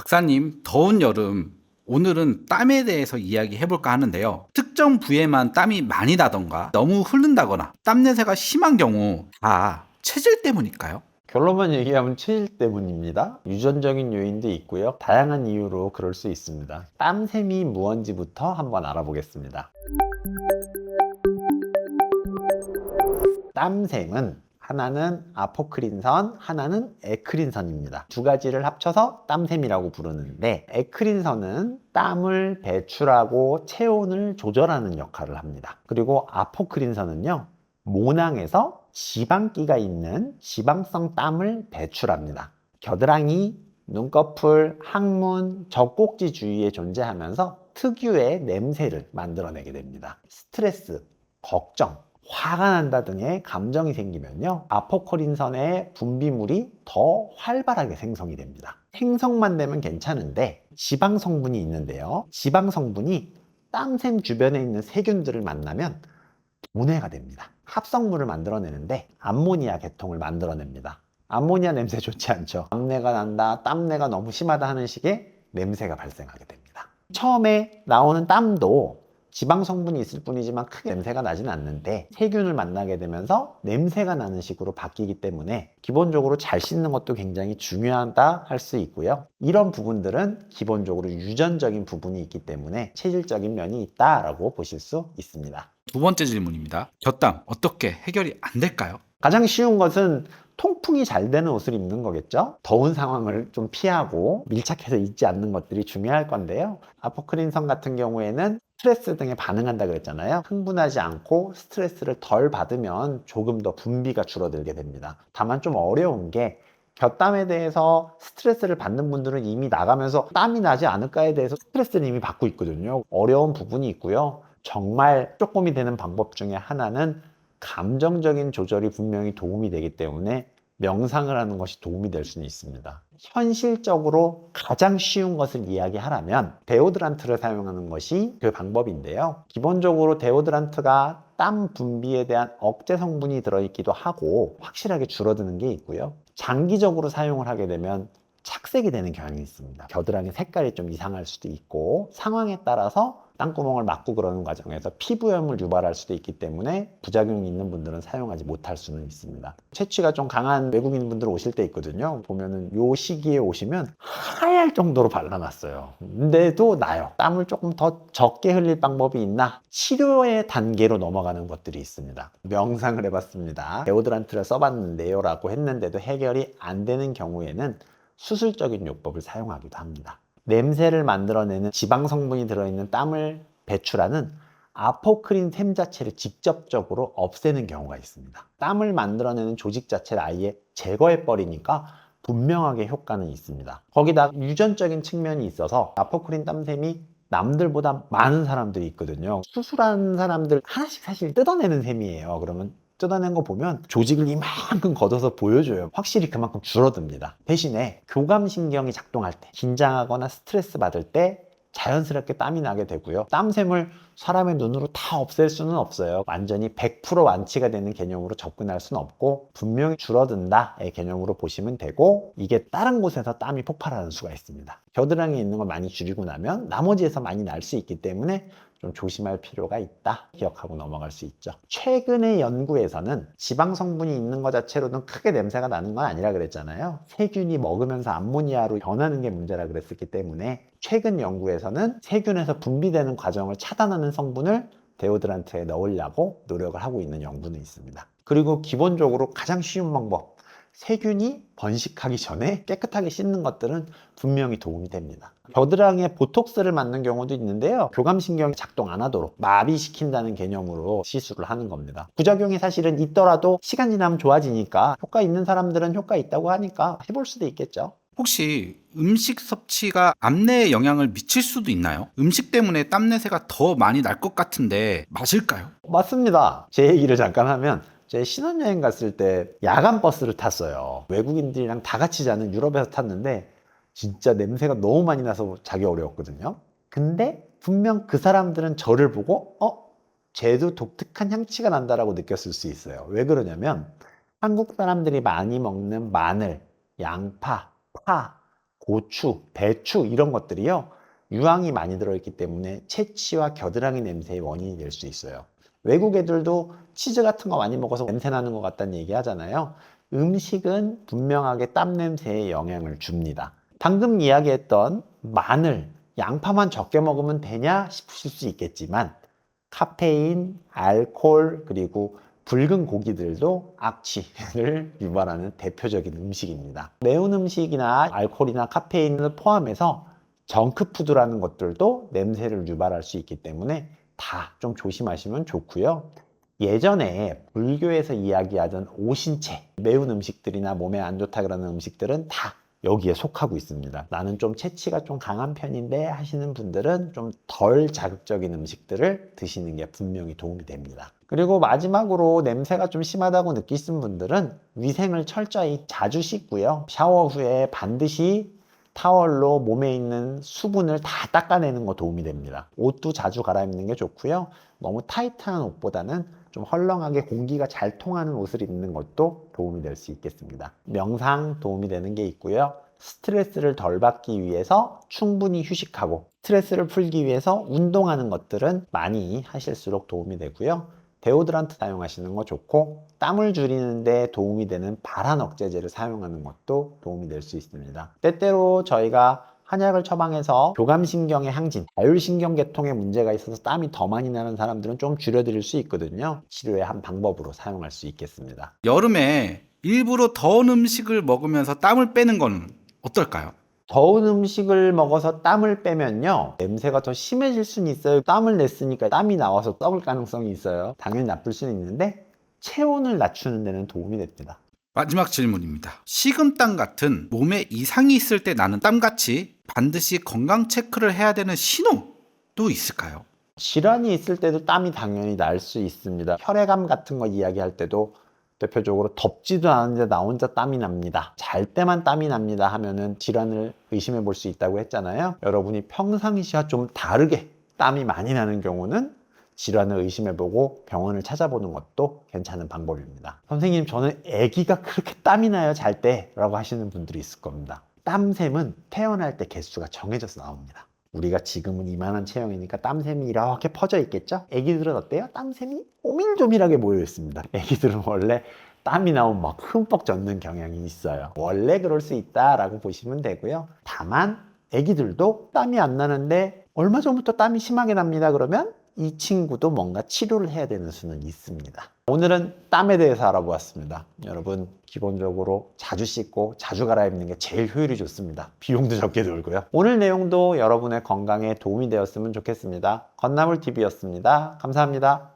박사님, 더운 여름, 오늘은 땀에 대해서 이야기해 볼까 하는데요. 특정 부에만 땀이 많이 나던가, 너무 흐른다거나, 땀 냄새가 심한 경우 다 체질 때문일까요? 결론만 얘기하면 체질 때문입니다. 유전적인 요인도 있고요. 다양한 이유로 그럴 수 있습니다. 땀샘이 무언지부터 한번 알아보겠습니다. 땀샘은 하나는 아포크린선, 하나는 에크린선입니다. 두 가지를 합쳐서 땀샘이라고 부르는데, 에크린선은 땀을 배출하고 체온을 조절하는 역할을 합니다. 그리고 아포크린선은요, 모낭에서 지방기가 있는 지방성 땀을 배출합니다. 겨드랑이, 눈꺼풀, 항문, 젖꼭지 주위에 존재하면서 특유의 냄새를 만들어내게 됩니다. 스트레스, 걱정, 화가 난다 등의 감정이 생기면요, 아포크린선의 분비물이 더 활발하게 생성이 됩니다. 생성만 되면 괜찮은데 지방 성분이 있는데요, 지방 성분이 땀샘 주변에 있는 세균들을 만나면 분해가 됩니다. 합성물을 만들어내는데 암모니아 계통을 만들어냅니다. 암모니아 냄새 좋지 않죠? 땀내가 난다, 땀내가 너무 심하다 하는 식의 냄새가 발생하게 됩니다. 처음에 나오는 땀도 지방 성분이 있을 뿐이지만 크게 냄새가 나진 않는데, 세균을 만나게 되면서 냄새가 나는 식으로 바뀌기 때문에 기본적으로 잘 씻는 것도 굉장히 중요하다 할 수 있고요. 이런 부분들은 기본적으로 유전적인 부분이 있기 때문에 체질적인 면이 있다라고 보실 수 있습니다. 두 번째 질문입니다. 곁땀, 어떻게 해결이 안 될까요? 가장 쉬운 것은 통풍이 잘 되는 옷을 입는 거겠죠. 더운 상황을 좀 피하고 밀착해서 입지 않는 것들이 중요할 건데요. 아포크린선 같은 경우에는 스트레스 등에 반응한다 그랬잖아요. 흥분하지 않고 스트레스를 덜 받으면 조금 더 분비가 줄어들게 됩니다. 다만 좀 어려운 게, 곁땀에 대해서 스트레스를 받는 분들은 이미 나가면서 땀이 나지 않을까에 대해서 스트레스를 이미 받고 있거든요. 어려운 부분이 있고요. 정말 조금이 되는 방법 중에 하나는 감정적인 조절이 분명히 도움이 되기 때문에 명상을 하는 것이 도움이 될 수는 있습니다. 현실적으로 가장 쉬운 것을 이야기하라면 데오드란트를 사용하는 것이 그 방법인데요. 기본적으로 데오드란트가 땀 분비에 대한 억제 성분이 들어있기도 하고 확실하게 줄어드는 게 있고요. 장기적으로 사용을 하게 되면 착색이 되는 경향이 있습니다. 겨드랑이 색깔이 좀 이상할 수도 있고, 상황에 따라서 땅구멍을 막고 그러는 과정에서 피부염을 유발할 수도 있기 때문에 부작용이 있는 분들은 사용하지 못할 수는 있습니다. 채취가 좀 강한 외국인 분들 오실 때 있거든요. 보면은 요 시기에 오시면 하얄 정도로 발라놨어요. 근데도 나요. 땀을 조금 더 적게 흘릴 방법이 있나? 치료의 단계로 넘어가는 것들이 있습니다. 명상을 해봤습니다, 데오드란트를 써봤는데요 라고 했는데도 해결이 안 되는 경우에는 수술적인 요법을 사용하기도 합니다. 냄새를 만들어내는 지방 성분이 들어있는 땀을 배출하는 아포크린 샘 자체를 직접적으로 없애는 경우가 있습니다. 땀을 만들어내는 조직 자체를 아예 제거해 버리니까 분명하게 효과는 있습니다. 거기다 유전적인 측면이 있어서 아포크린 땀샘이 남들보다 많은 사람들이 있거든요. 수술한 사람들 하나씩 사실 뜯어내는 셈이에요. 그러면 뜯어낸 거 보면 조직을 이만큼 걷어서 보여줘요. 확실히 그만큼 줄어듭니다. 대신에 교감신경이 작동할 때, 긴장하거나 스트레스 받을 때 자연스럽게 땀이 나게 되고요. 땀샘을 사람의 눈으로 다 없앨 수는 없어요. 완전히 100% 완치가 되는 개념으로 접근할 수는 없고, 분명히 줄어든다의 개념으로 보시면 되고, 이게 다른 곳에서 땀이 폭발하는 수가 있습니다. 겨드랑이에 있는 걸 많이 줄이고 나면 나머지에서 많이 날 수 있기 때문에 좀 조심할 필요가 있다 기억하고 넘어갈 수 있죠. 최근의 연구에서는 지방 성분이 있는 것 자체로는 크게 냄새가 나는 건 아니라 그랬잖아요. 세균이 먹으면서 암모니아로 변하는 게 문제라 그랬었기 때문에 최근 연구에서는 세균에서 분비되는 과정을 차단하는 성분을 데오드란트에 넣으려고 노력을 하고 있는 연구는 있습니다. 그리고 기본적으로 가장 쉬운 방법, 세균이 번식하기 전에 깨끗하게 씻는 것들은 분명히 도움이 됩니다. 겨드랑이에 보톡스를 맞는 경우도 있는데요, 교감신경이 작동 안 하도록 마비시킨다는 개념으로 시술을 하는 겁니다. 부작용이 사실은 있더라도 시간 지나면 좋아지니까, 효과 있는 사람들은 효과 있다고 하니까 해볼 수도 있겠죠. 혹시 음식 섭취가 암내에 영향을 미칠 수도 있나요? 음식 때문에 땀 냄새가 더 많이 날 것 같은데 맞을까요? 맞습니다. 제 얘기를 잠깐 하면, 제 신혼여행 갔을 때 야간 버스를 탔어요. 외국인들이랑 다 같이 자는 유럽에서 탔는데 진짜 냄새가 너무 많이 나서 자기 어려웠거든요. 근데 분명 그 사람들은 저를 보고 쟤도 독특한 향취가 난다라고 느꼈을 수 있어요. 왜 그러냐면 한국 사람들이 많이 먹는 마늘, 양파, 파, 고추, 배추 이런 것들이요. 유황이 많이 들어있기 때문에 채취와 겨드랑이 냄새의 원인이 될 수 있어요. 외국 애들도 치즈 같은 거 많이 먹어서 냄새 나는 것 같다는 얘기 하잖아요. 음식은 분명하게 땀 냄새에 영향을 줍니다. 방금 이야기했던 마늘, 양파만 적게 먹으면 되냐 싶으실 수 있겠지만 카페인, 알코올, 그리고 붉은 고기들도 악취를 유발하는 대표적인 음식입니다. 매운 음식이나 알코올이나 카페인을 포함해서 정크푸드라는 것들도 냄새를 유발할 수 있기 때문에 다 좀 조심하시면 좋고요. 예전에 불교에서 이야기하던 오신채, 매운 음식들이나 몸에 안 좋다 그러는 음식들은 다 여기에 속하고 있습니다. 나는 좀 채취가 좀 강한 편인데 하시는 분들은 좀 덜 자극적인 음식들을 드시는 게 분명히 도움이 됩니다. 그리고 마지막으로 냄새가 좀 심하다고 느끼시는 분들은 위생을 철저히 자주 씻고요. 샤워 후에 반드시 타월로 몸에 있는 수분을 다 닦아내는 거 도움이 됩니다. 옷도 자주 갈아입는 게 좋고요. 너무 타이트한 옷보다는 좀 헐렁하게 공기가 잘 통하는 옷을 입는 것도 도움이 될 수 있겠습니다. 명상 도움이 되는 게 있고요. 스트레스를 덜 받기 위해서 충분히 휴식하고 스트레스를 풀기 위해서 운동하는 것들은 많이 하실수록 도움이 되고요. 데오드란트 사용하시는 거 좋고 땀을 줄이는데 도움이 되는 발한 억제제를 사용하는 것도 도움이 될 수 있습니다. 때때로 저희가 한약을 처방해서 교감신경의 항진, 자율신경계통에 문제가 있어서 땀이 더 많이 나는 사람들은 좀 줄여드릴 수 있거든요. 치료의 한 방법으로 사용할 수 있겠습니다. 여름에 일부러 더운 음식을 먹으면서 땀을 빼는 건 어떨까요? 더운 음식을 먹어서 땀을 빼면요, 냄새가 더 심해질 수는 있어요. 땀을 냈으니까 땀이 나와서 썩을 가능성이 있어요. 당연히 나쁠 수는 있는데 체온을 낮추는 데는 도움이 됩니다. 마지막 질문입니다. 식은땀 같은 몸에 이상이 있을 때 나는 땀같이 반드시 건강 체크를 해야 되는 신호도 있을까요? 질환이 있을 때도 땀이 당연히 날 수 있습니다. 혈액암 같은 거 이야기할 때도 대표적으로 덥지도 않은데 나 혼자 땀이 납니다. 잘 때만 땀이 납니다 하면은 질환을 의심해 볼 수 있다고 했잖아요. 여러분이 평상시와 좀 다르게 땀이 많이 나는 경우는 질환을 의심해 보고 병원을 찾아보는 것도 괜찮은 방법입니다. 선생님, 저는 아기가 그렇게 땀이 나요, 잘 때 라고 하시는 분들이 있을 겁니다. 땀샘은 태어날 때 개수가 정해져서 나옵니다. 우리가 지금은 이만한 체형이니까 땀샘이 이렇게 퍼져 있겠죠? 아기들은 어때요? 땀샘이 오밀조밀하게 모여 있습니다. 아기들은 원래 땀이 나오면 막 흠뻑 젖는 경향이 있어요. 원래 그럴 수 있다라고 보시면 되고요. 다만 아기들도 땀이 안 나는데 얼마 전부터 땀이 심하게 납니다. 그러면 이 친구도 뭔가 치료를 해야 되는 수는 있습니다. 오늘은 땀에 대해서 알아보았습니다. 여러분, 기본적으로 자주 씻고 자주 갈아입는 게 제일 효율이 좋습니다. 비용도 적게 들고요. 오늘 내용도 여러분의 건강에 도움이 되었으면 좋겠습니다. 건나물TV였습니다. 감사합니다.